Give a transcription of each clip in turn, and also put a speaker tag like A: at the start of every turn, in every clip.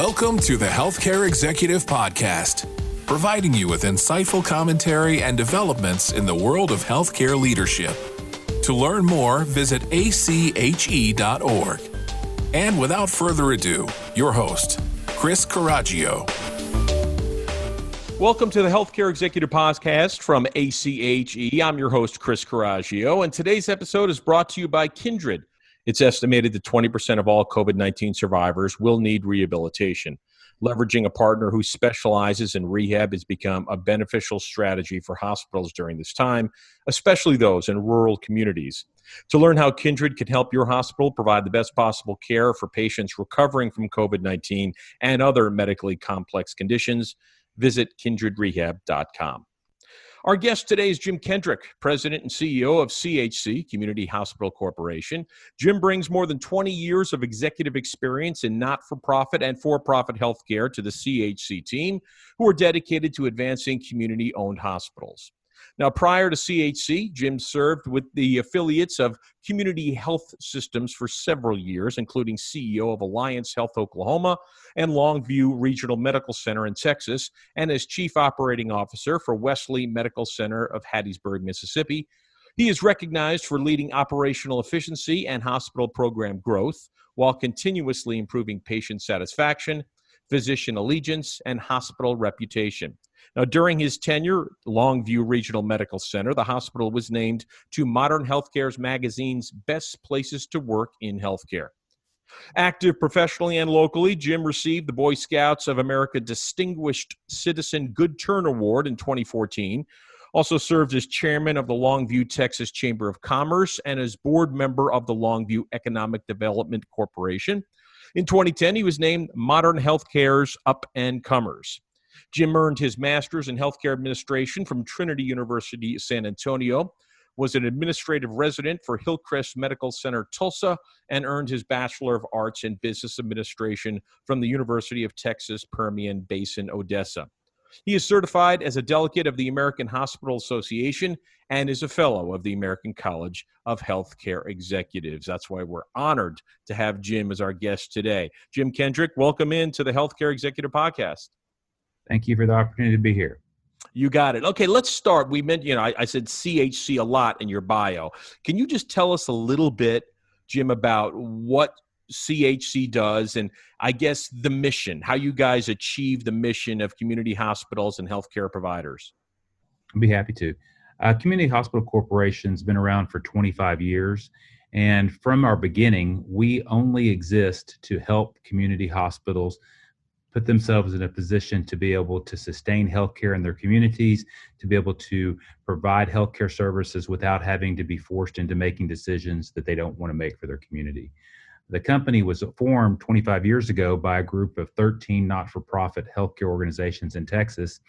A: Welcome to the Healthcare Executive Podcast, providing you with insightful commentary and developments in the world of healthcare leadership. To learn more, visit ACHE.org. And without further ado, your host, Chris Caraggio.
B: Welcome to the Healthcare Executive Podcast from ACHE. I'm your host, Chris Caraggio, and today's episode is brought to you by Kendrick. It's estimated that 20% of all COVID-19 survivors will need rehabilitation. Leveraging a partner who specializes in rehab has become a beneficial strategy for hospitals during this time, especially those in rural communities. To learn how Kindred can help your hospital provide the best possible care for patients recovering from COVID-19 and other medically complex conditions, visit kindredrehab.com. Our guest today is Jim Kendrick, President and CEO of CHC, Community Hospital Corporation. Jim brings more than 20 years of executive experience in not-for-profit and for-profit healthcare to the CHC team, who are dedicated to advancing community-owned hospitals. Now, prior to CHC, Jim served with the affiliates of Community Health Systems for several years, including CEO of Alliance Health Oklahoma and Longview Regional Medical Center in Texas, and as Chief Operating Officer for Wesley Medical Center of Hattiesburg, Mississippi. He is recognized for leading operational efficiency and hospital program growth while continuously improving patient satisfaction, physician allegiance, and hospital reputation. Now, during his tenure, Longview Regional Medical Center, the hospital was named to Modern Healthcare's magazine's Best Places to Work in Healthcare. Active professionally and locally, Jim received the Boy Scouts of America Distinguished Citizen Good Turn Award in 2014, also served as chairman of the Longview, Texas Chamber of Commerce and as board member of the Longview Economic Development Corporation. In 2010, he was named Modern Healthcare's Up-and-Comers. Jim earned his master's in healthcare administration from Trinity University, San Antonio, was an administrative resident for Hillcrest Medical Center, Tulsa, and earned his Bachelor of Arts in Business Administration from the University of Texas Permian Basin, Odessa. He is certified as a delegate of the American Hospital Association and is a fellow of the American College of Healthcare Executives. That's why we're honored to have Jim as our guest today. Jim Kendrick, welcome into the Healthcare Executive Podcast.
C: Thank you for the opportunity to be here.
B: You got it. Okay, let's start. We mentioned, I said CHC a lot in your bio. Can you just tell us a little bit, Jim, about what CHC does and I guess the mission, how you guys achieve the mission of community hospitals and healthcare providers?
C: I'd be happy to. Community Hospital Corporation's been around for 25 years. And from our beginning, we only exist to help community hospitals put themselves in a position to be able to sustain healthcare in their communities, to be able to provide healthcare services without having to be forced into making decisions that they don't want to make for their community. The company was formed 25 years ago by a group of 13 not-for-profit healthcare organizations in Texas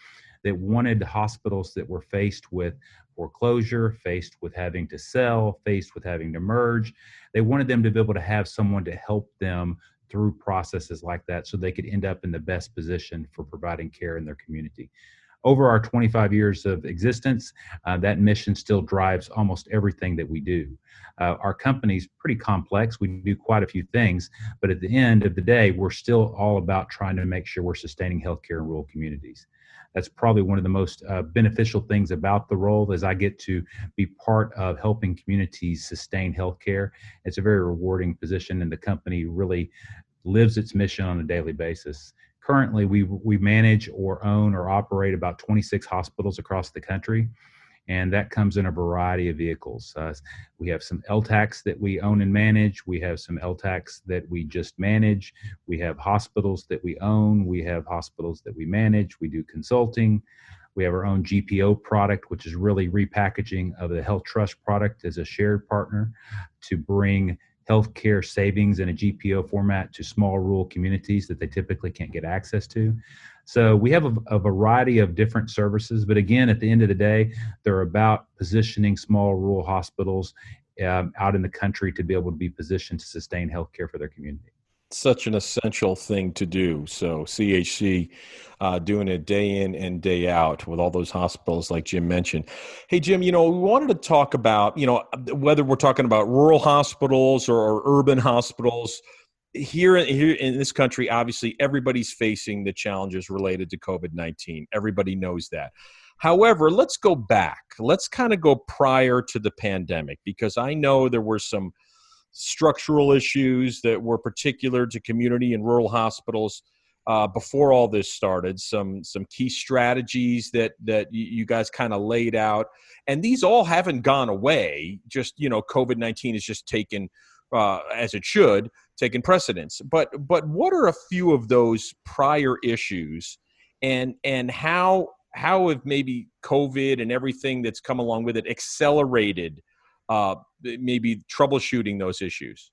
C: that wanted hospitals that were faced with foreclosure, faced with having to sell, faced with having to merge. They wanted them to be able to have someone to help them through processes like that so they could end up in the best position for providing care in their community. Over our 25 years of existence, that mission still drives almost everything that we do. Our company's pretty complex. We do quite a few things, but at the end of the day, we're still all about trying to make sure we're sustaining healthcare in rural communities. That's probably one of the most beneficial things about the role is I get to be part of helping communities sustain healthcare. It's a very rewarding position, and the company really lives its mission on a daily basis. Currently, we manage or own or operate about 26 hospitals across the country, and that comes in a variety of vehicles. We have some LTACs that we own and manage. We have some LTACs that we just manage. We have hospitals that we own. We have hospitals that we manage. We do consulting. We have our own GPO product, which is really repackaging of the Health Trust product as a shared partner to bring healthcare savings in a GPO format to small rural communities that they typically can't get access to. So we have a variety of different services, but again, at the end of the day, they're about positioning small rural hospitals out in the country to be able to be positioned to sustain healthcare for their community.
B: Such an essential thing to do. So CHC doing it day in and day out with all those hospitals like Jim mentioned. Hey, Jim, we wanted to talk about, whether we're talking about rural hospitals or urban hospitals, here in this country, obviously, everybody's facing the challenges related to COVID-19. Everybody knows that. However, let's go back. Let's kind of go prior to the pandemic, because I know there were some structural issues that were particular to community and rural hospitals before all this started. Some key strategies that you guys kind of laid out, and these all haven't gone away. Just COVID-19 has just taken, as it should, taken precedence. But what are a few of those prior issues, and how have maybe COVID and everything that's come along with it accelerated maybe troubleshooting those issues?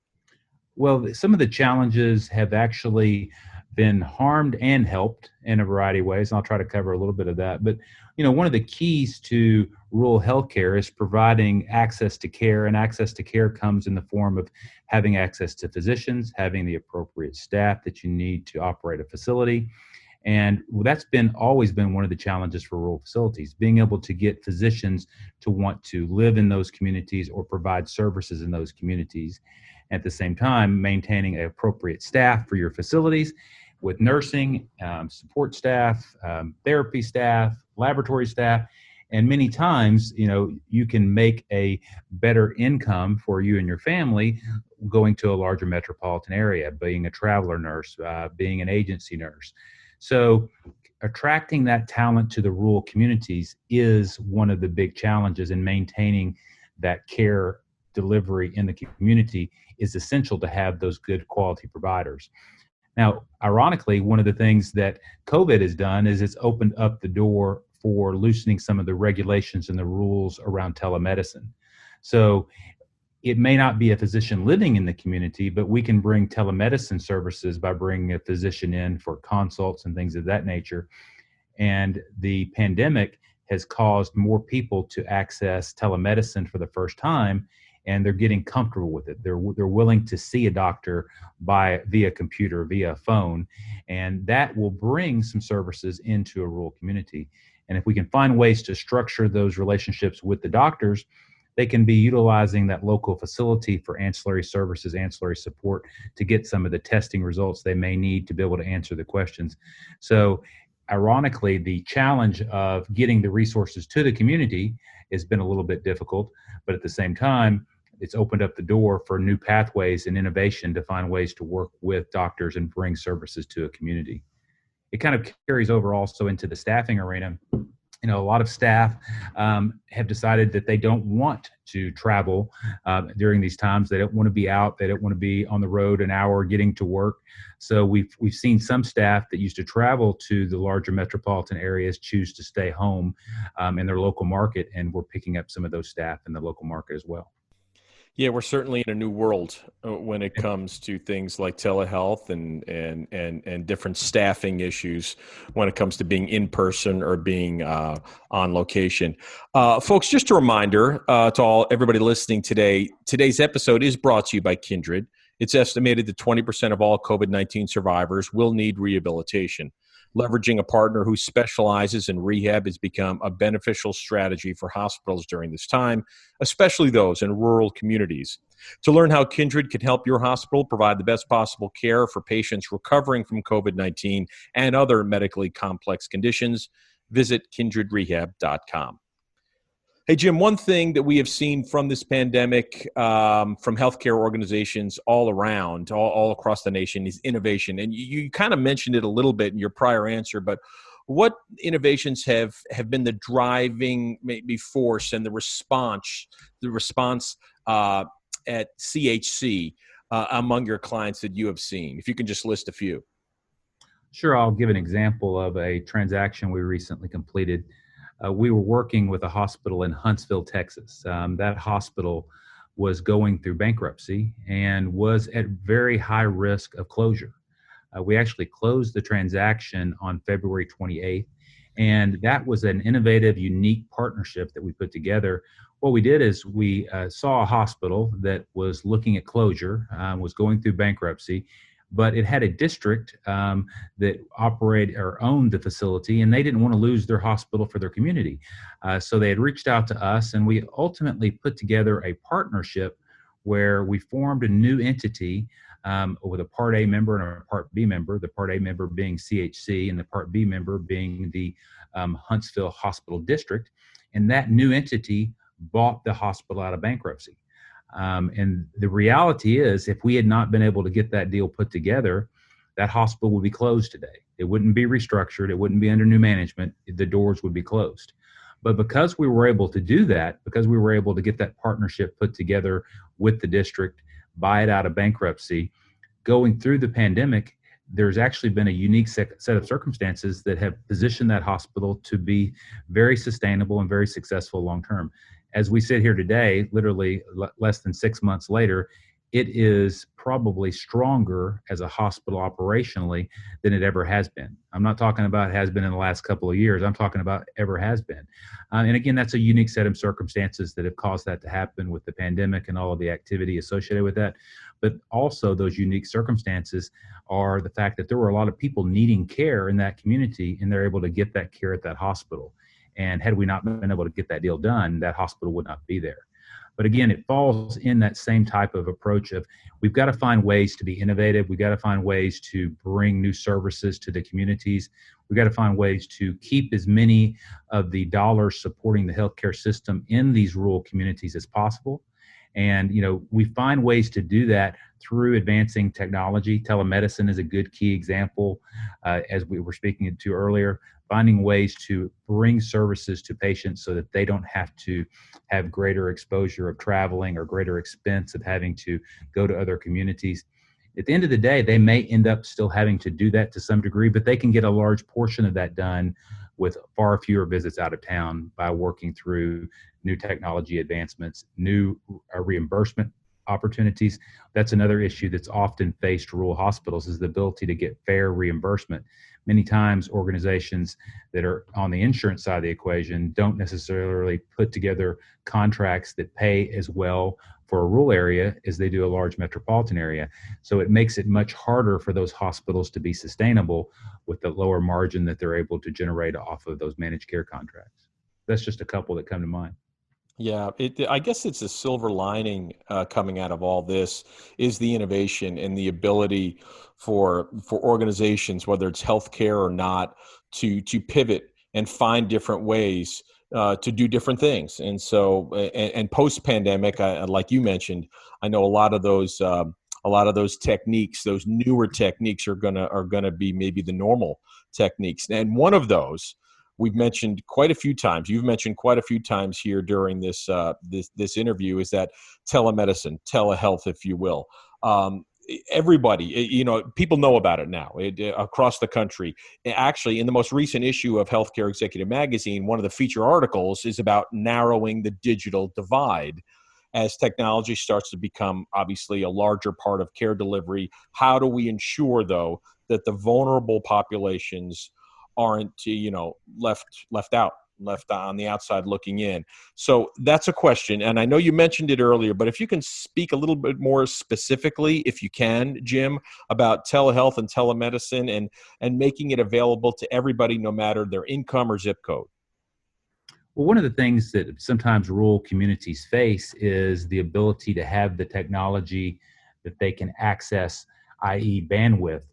C: Well, some of the challenges have actually been harmed and helped in a variety of ways, and I'll try to cover a little bit of that. But one of the keys to rural healthcare is providing access to care, and access to care comes in the form of having access to physicians, having the appropriate staff that you need to operate a facility. And that's always been one of the challenges for rural facilities, being able to get physicians to want to live in those communities or provide services in those communities. At the same time, maintaining an appropriate staff for your facilities with nursing, support staff, therapy staff, laboratory staff. And many times, you can make a better income for you and your family going to a larger metropolitan area, being a traveler nurse, being an agency nurse. So attracting that talent to the rural communities is one of the big challenges, in maintaining that care delivery in the community is essential to have those good quality providers. Now, ironically, one of the things that COVID has done is it's opened up the door for loosening some of the regulations and the rules around telemedicine. So it may not be a physician living in the community, but we can bring telemedicine services by bringing a physician in for consults and things of that nature. And the pandemic has caused more people to access telemedicine for the first time, and they're getting comfortable with it. They're willing to see a doctor via computer, via phone, and that will bring some services into a rural community. And if we can find ways to structure those relationships with the doctors, they can be utilizing that local facility for ancillary services, ancillary support, to get some of the testing results they may need to be able to answer the questions. So ironically, the challenge of getting the resources to the community has been a little bit difficult, but at the same time, it's opened up the door for new pathways and innovation to find ways to work with doctors and bring services to a community. It kind of carries over also into the staffing arena. A lot of staff have decided that they don't want to travel during these times. They don't want to be out. They don't want to be on the road an hour getting to work. So we've seen some staff that used to travel to the larger metropolitan areas choose to stay home in their local market, and we're picking up some of those staff in the local market as well.
B: Yeah, we're certainly in a new world when it comes to things like telehealth and different staffing issues when it comes to being in person or being on location. Folks, just a reminder to everybody listening today, today's episode is brought to you by Kindred. It's estimated that 20% of all COVID-19 survivors will need rehabilitation. Leveraging a partner who specializes in rehab has become a beneficial strategy for hospitals during this time, especially those in rural communities. To learn how Kindred can help your hospital provide the best possible care for patients recovering from COVID-19 and other medically complex conditions, visit kindredrehab.com. Hey, Jim, one thing that we have seen from this pandemic, from healthcare organizations all around, all across the nation, is innovation. And you kind of mentioned it a little bit in your prior answer, but what innovations have been the driving maybe force and the response at CHC among your clients that you have seen? If you can just list a few.
C: Sure, I'll give an example of a transaction we recently completed. We were working with a hospital in Huntsville, Texas. That hospital was going through bankruptcy and was at very high risk of closure. We actually closed the transaction on February 28th, and that was an innovative, unique partnership that we put together. What we did is we saw a hospital that was looking at closure, was going through bankruptcy, but it had a district that operated or owned the facility, and they didn't want to lose their hospital for their community. So they had reached out to us, and we ultimately put together a partnership where we formed a new entity with a Part A member and a Part B member, the Part A member being CHC and the Part B member being the Huntsville Hospital District. And that new entity bought the hospital out of bankruptcy. And the reality is, if we had not been able to get that deal put together, that hospital would be closed today. It wouldn't be restructured. It wouldn't be under new management. The doors would be closed. But because we were able to do that, because we were able to get that partnership put together with the district, buy it out of bankruptcy, going through the pandemic, there's actually been a unique set of circumstances that have positioned that hospital to be very sustainable and very successful long-term. As we sit here today, literally less than 6 months later, it is probably stronger as a hospital operationally than it ever has been. I'm not talking about has been in the last couple of years. I'm talking about ever has been. And again, that's a unique set of circumstances that have caused that to happen with the pandemic and all of the activity associated with that. But also those unique circumstances are the fact that there were a lot of people needing care in that community, and they're able to get that care at that hospital. And had we not been able to get that deal done, that hospital would not be there. But again, it falls in that same type of approach of we've got to find ways to be innovative. We've got to find ways to bring new services to the communities. We've got to find ways to keep as many of the dollars supporting the healthcare system in these rural communities as possible. And, we find ways to do that through advancing technology. Telemedicine is a good key example, as we were speaking to earlier, finding ways to bring services to patients so that they don't have to have greater exposure of traveling or greater expense of having to go to other communities. At the end of the day, they may end up still having to do that to some degree, but they can get a large portion of that done with far fewer visits out of town by working through new technology advancements, new reimbursement opportunities. That's another issue that's often faced rural hospitals, is the ability to get fair reimbursement. Many times organizations that are on the insurance side of the equation don't necessarily put together contracts that pay as well for a rural area as they do a large metropolitan area. So it makes it much harder for those hospitals to be sustainable with the lower margin that they're able to generate off of those managed care contracts. That's just a couple that come to mind.
B: Yeah, I guess it's a silver lining coming out of all this is the innovation and the ability for organizations, whether it's healthcare or not, to pivot and find different ways to do different things. And so, and post pandemic, like you mentioned, I know a lot of those techniques, those newer techniques, are gonna be maybe the normal techniques. And one of those we've mentioned quite a few times. You've mentioned quite a few times here during this interview is that telemedicine, telehealth, if you will. Everybody, people know about it now across the country. Actually, in the most recent issue of Healthcare Executive Magazine, one of the feature articles is about narrowing the digital divide. As technology starts to become obviously a larger part of care delivery, how do we ensure, though, that the vulnerable populations aren't, left on the outside looking in? So that's a question. And I know you mentioned it earlier, but if you can speak a little bit more specifically, if you can, Jim, about telehealth and telemedicine and making it available to everybody, no matter their income or zip code.
C: Well, one of the things that sometimes rural communities face is the ability to have the technology that they can access, i.e. bandwidth,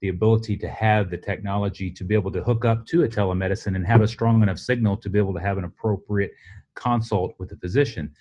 C: the ability to have the technology to be able to hook up to a telemedicine and have a strong enough signal to be able to have an appropriate consult with the physician.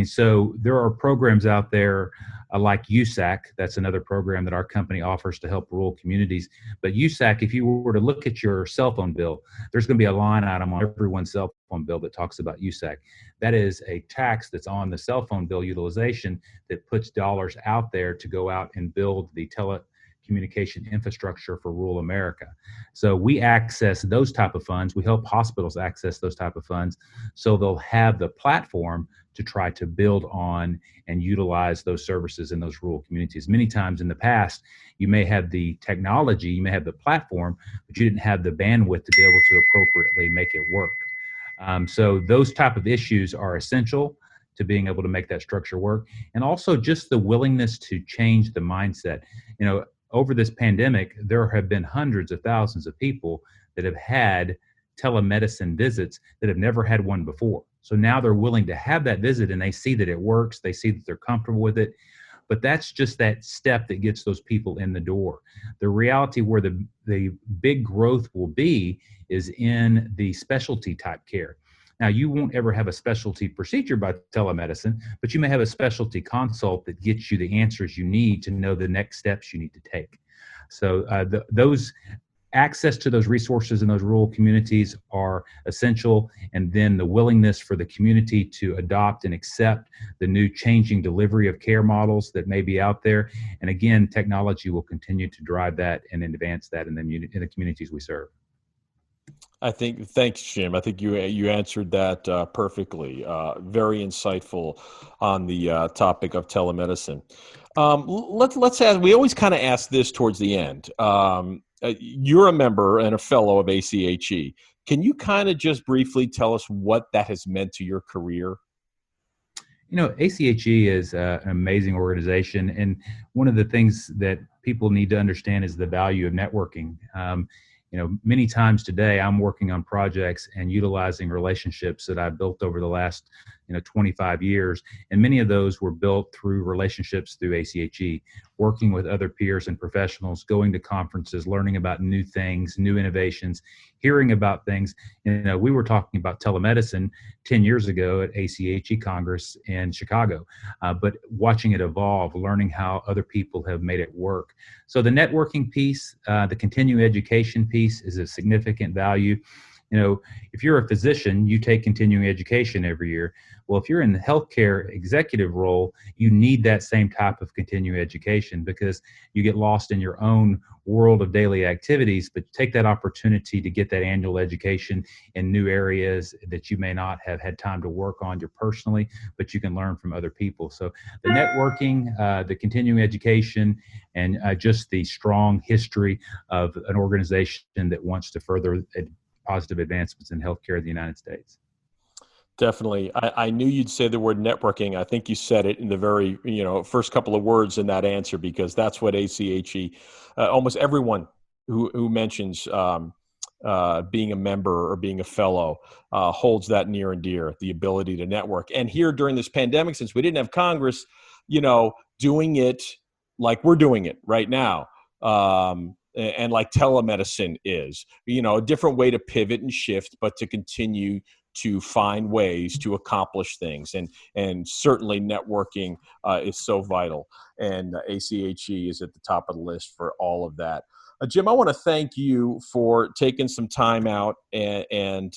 C: So there are programs out there like USAC. That's another program that our company offers to help rural communities. But USAC, if you were to look at your cell phone bill, there's going to be a line item on everyone's cell phone bill that talks about USAC. That is a tax that's on the cell phone bill utilization that puts dollars out there to go out and build the telecommunication infrastructure for rural America. So we access those type of funds. We help hospitals access those type of funds so they'll have the platform to try to build on and utilize those services in those rural communities. Many times in the past, you may have the technology, you may have the platform, but you didn't have the bandwidth to be able to appropriately make it work. So those type of issues are essential to being able to make that structure work. And also just the willingness to change the mindset. Over this pandemic, there have been hundreds of thousands of people that have had telemedicine visits that have never had one before. So now they're willing to have that visit and they see that it works. They see that they're comfortable with it. but that's just that step that gets those people in the door. The reality where the big growth will be is in the specialty type care. Now, you won't ever have a specialty procedure by telemedicine, but you may have a specialty consult that gets you the answers you need to know the next steps you need to take. So those access to those resources in those rural communities are essential, and then the willingness for the community to adopt and accept the new changing delivery of care models that may be out there. And again, technology will continue to drive that and advance that in the communities we serve.
B: Thanks, Jim. I think you answered that perfectly. Very insightful on the topic of telemedicine. Let's ask. We always kind of ask this towards the end. You're a member and a fellow of ACHE. Can you kind of just briefly tell us what that has meant to your career?
C: ACHE is an amazing organization, and one of the things that people need to understand is the value of networking. Many times today I'm working on projects and utilizing relationships that I've built over the last 25 years. And many of those were built through relationships through ACHE, working with other peers and professionals, going to conferences, learning about new things, new innovations, hearing about things. We were talking about telemedicine 10 years ago at ACHE Congress in Chicago, but watching it evolve, learning how other people have made it work. So the networking piece, the continuing education piece is a significant value. If you're a physician, you take continuing education every year. Well, if you're in the healthcare executive role, you need that same type of continuing education because you get lost in your own world of daily activities, but take that opportunity to get that annual education in new areas that you may not have had time to work on personally, but you can learn from other people. So the networking, the continuing education, and just the strong history of an organization that wants to further positive advancements in healthcare in the United States.
B: Definitely. I knew you'd say the word networking. I think you said it in the very, first couple of words in that answer, because that's what ACHE, almost everyone who mentions being a member or being a fellow holds that near and dear, the ability to network. And here during this pandemic, since we didn't have Congress, doing it like we're doing it right now, and like telemedicine is, a different way to pivot and shift, but to continue to find ways to accomplish things. And certainly networking is so vital. And ACHE is at the top of the list for all of that. Jim, I want to thank you for taking some time out and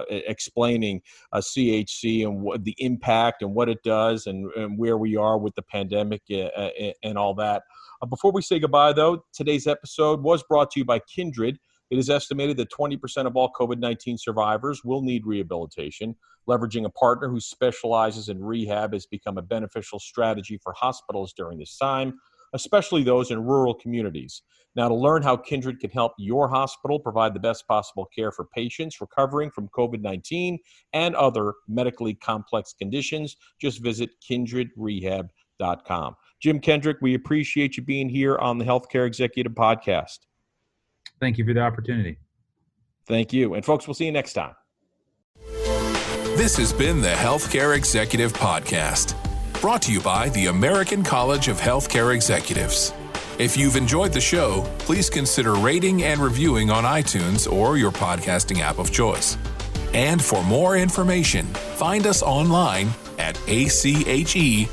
B: explaining CHC and what the impact and what it does and where we are with the pandemic and all that. Before we say goodbye, though, today's episode was brought to you by Kindred. It is estimated that 20% of all COVID-19 survivors will need rehabilitation. Leveraging a partner who specializes in rehab has become a beneficial strategy for hospitals during this time, especially those in rural communities. Now, to learn how Kindred can help your hospital provide the best possible care for patients recovering from COVID-19 and other medically complex conditions, just visit kindredrehab.com. Jim Kendrick, we appreciate you being here on the Healthcare Executive Podcast.
C: Thank you for the opportunity.
B: Thank you. And folks, we'll see you next time.
A: This has been the Healthcare Executive Podcast, brought to you by the American College of Healthcare Executives. If you've enjoyed the show, please consider rating and reviewing on iTunes or your podcasting app of choice. And for more information, find us online at ache.org.